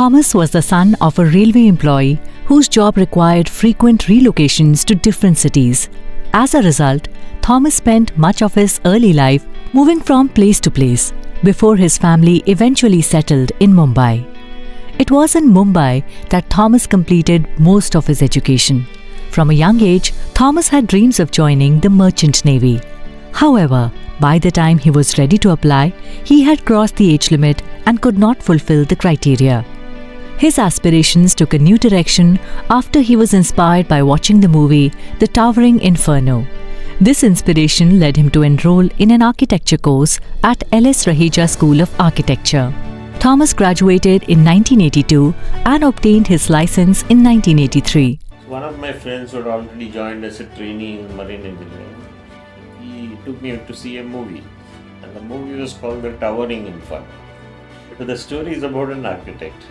Thomas was the son of a railway employee whose job required frequent relocations to different cities. As a result, Thomas spent much of his early life moving from place to place before his family eventually settled in Mumbai. It was in Mumbai that Thomas completed most of his education. From a young age, Thomas had dreams of joining the Merchant Navy. However, by the time he was ready to apply, he had crossed the age limit and could not fulfill the criteria. His aspirations took a new direction after he was inspired by watching the movie The Towering Inferno. This inspiration led him to enroll in an architecture course at L.S. Raheja School of Architecture. Thomas graduated in 1982 and obtained his license in 1983. One of my friends who had already joined as a trainee in marine engineering, he took me to see a movie, and the movie was called The Towering Inferno. So the story is about an architect.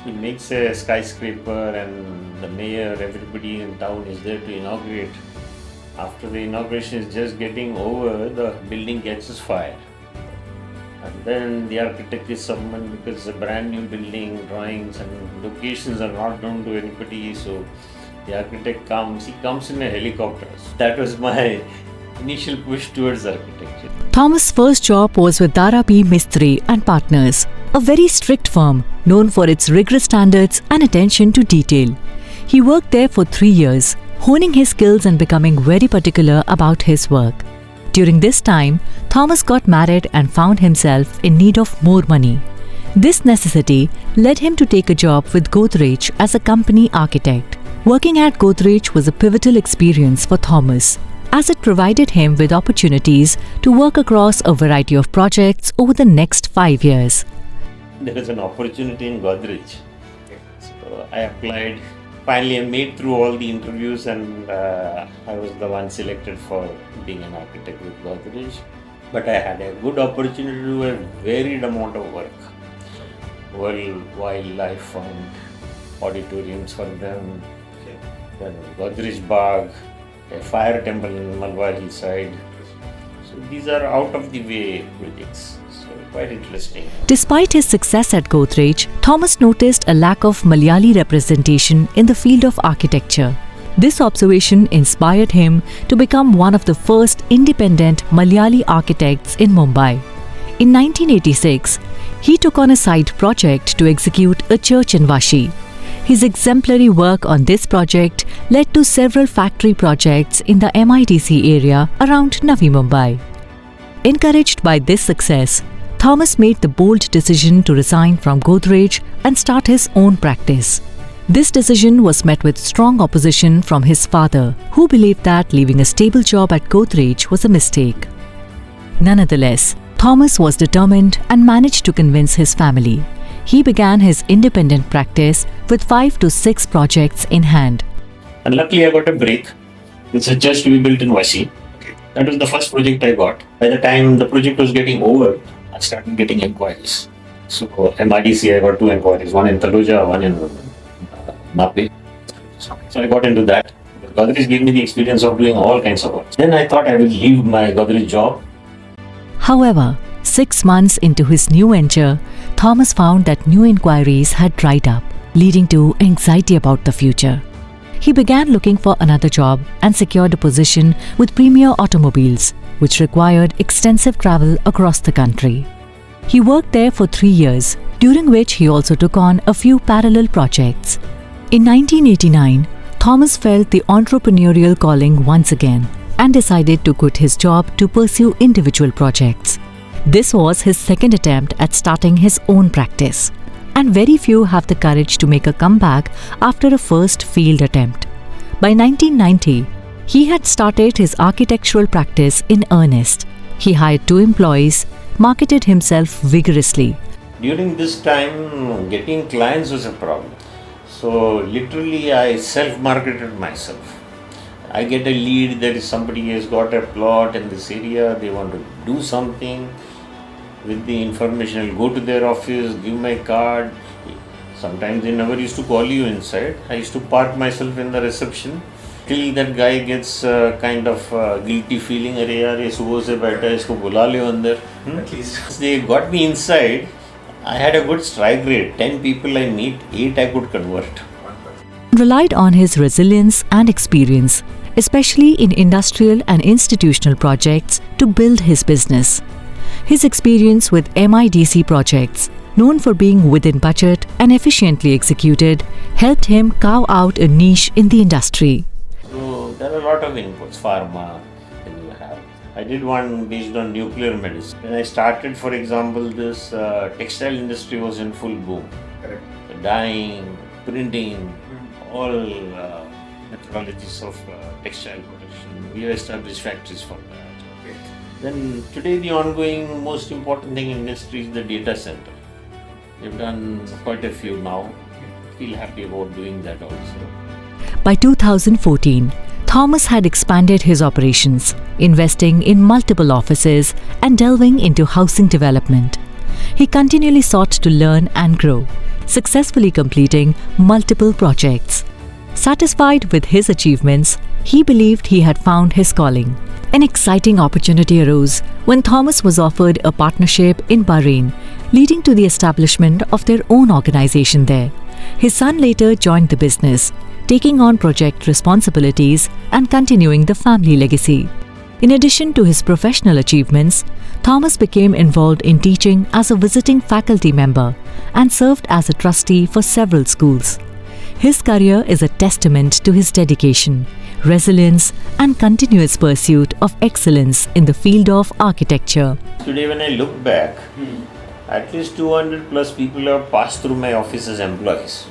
He makes a skyscraper and the mayor, everybody in town is there to inaugurate. After the inauguration is just getting over, the building catches fire. And then the architect is summoned because it's a brand new building, drawings and locations are not known to anybody. So the architect comes, he comes in a helicopter. That was my initial push towards architecture. Thomas' first job was with Dara P. Mistry and Partners, a very strict firm known for its rigorous standards and attention to detail. He worked there for 3 years, honing his skills and becoming very particular about his work. During this time, Thomas got married and found himself in need of more money. This necessity led him to take a job with Godrej as a company architect. Working at Godrej was a pivotal experience for Thomas, as it provided him with opportunities to work across a variety of projects over the next 5 years. There was an opportunity in Godrej. So I applied. Finally, I made through all the interviews and I was the one selected for being an architect with Godrej. But I had a good opportunity to do a varied amount of work. Wildlife found auditoriums for them, then Godrej Bagh, a fire temple in Malwa hillside. So these are out of the way projects. So quite interesting. Despite his success at Godrej, Thomas noticed a lack of Malayali representation in the field of architecture. This observation inspired him to become one of the first independent Malayali architects in Mumbai. In 1986, he took on a side project to execute a church in Vashi. His exemplary work on this project led to several factory projects in the MIDC area around Navi Mumbai. Encouraged by this success, Thomas made the bold decision to resign from Godrej and start his own practice. This decision was met with strong opposition from his father, who believed that leaving a stable job at Godrej was a mistake. Nonetheless, Thomas was determined and managed to convince his family. He began his independent practice with 5 to 6 projects in hand. And luckily I got a break. It's a church to be built in Vashi. That was the first project I got. By the time the project was getting over, I started getting inquiries. So MIDC, I got 2 inquiries, one in Taloja, one in Mape. So I got into that. Godrej gave me the experience of doing all kinds of work. Then I thought I would leave my Godrej job. However, 6 months into his new venture, Thomas found that new inquiries had dried up, leading to anxiety about the future. He began looking for another job and secured a position with Premier Automobiles, which required extensive travel across the country. He worked there for 3 years, during which he also took on a few parallel projects. In 1989, Thomas felt the entrepreneurial calling once again and decided to quit his job to pursue individual projects. This was his second attempt at starting his own practice, and very few have the courage to make a comeback after a first failed attempt. By 1990, he had started his architectural practice in earnest. He hired 2 employees, marketed himself vigorously. During this time, getting clients was a problem. So literally I self-marketed myself. I get a lead that somebody has got a plot in this area, they want to do something. With the information, I'll go to their office, give my card. Sometimes they never used to call you inside. I used to park myself in the reception till that guy gets kind of guilty feeling. अरे यार ये सुबह से बैठा है इसको बुला ले अंदर. At least they got me inside. I had a good strike rate. 10 people I meet, 8 I could convert. Relied on his resilience and experience, especially in industrial and institutional projects, to build his business. His experience with MIDC projects, known for being within budget and efficiently executed, helped him carve out a niche in the industry. So there are a lot of inputs, pharma, and you have. I did one based on nuclear medicine. When I started, for example, this textile industry was in full boom. Correct. Dyeing, printing, all methodologies of textile production. We have established factories for that. Okay. Then today the ongoing most important thing in industry is the data center. We've done quite a few now. Feel happy about doing that also. By 2014, Thomas had expanded his operations, investing in multiple offices and delving into housing development. He continually sought to learn and grow, successfully completing multiple projects. Satisfied with his achievements, he believed he had found his calling. An exciting opportunity arose when Thomas was offered a partnership in Bahrain, leading to the establishment of their own organization there. His son later joined the business, taking on project responsibilities and continuing the family legacy. In addition to his professional achievements, Thomas became involved in teaching as a visiting faculty member and served as a trustee for several schools. His career is a testament to his dedication, resilience, and continuous pursuit of excellence in the field of architecture. Today when I look back, at least 200 plus people have passed through my office as employees.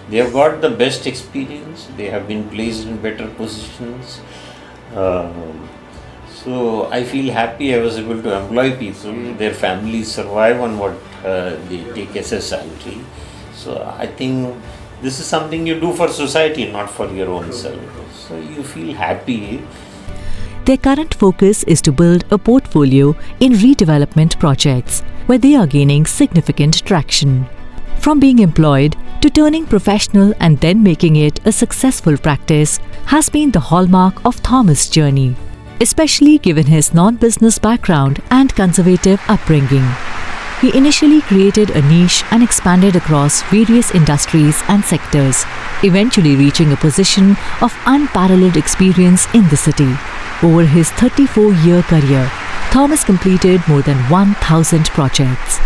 They have got the best experience, they have been placed in better positions. So I feel happy I was able to employ people, their families survive on what they take as a salary. So I think this is something you do for society, not for your own self. So you feel happy. Their current focus is to build a portfolio in redevelopment projects, where they are gaining significant traction. From being employed to turning professional and then making it a successful practice has been the hallmark of Thomas' journey, especially given his non-business background and conservative upbringing. He initially created a niche and expanded across various industries and sectors, eventually reaching a position of unparalleled experience in the city. Over his 34-year career, Thomas completed more than 1,000 projects,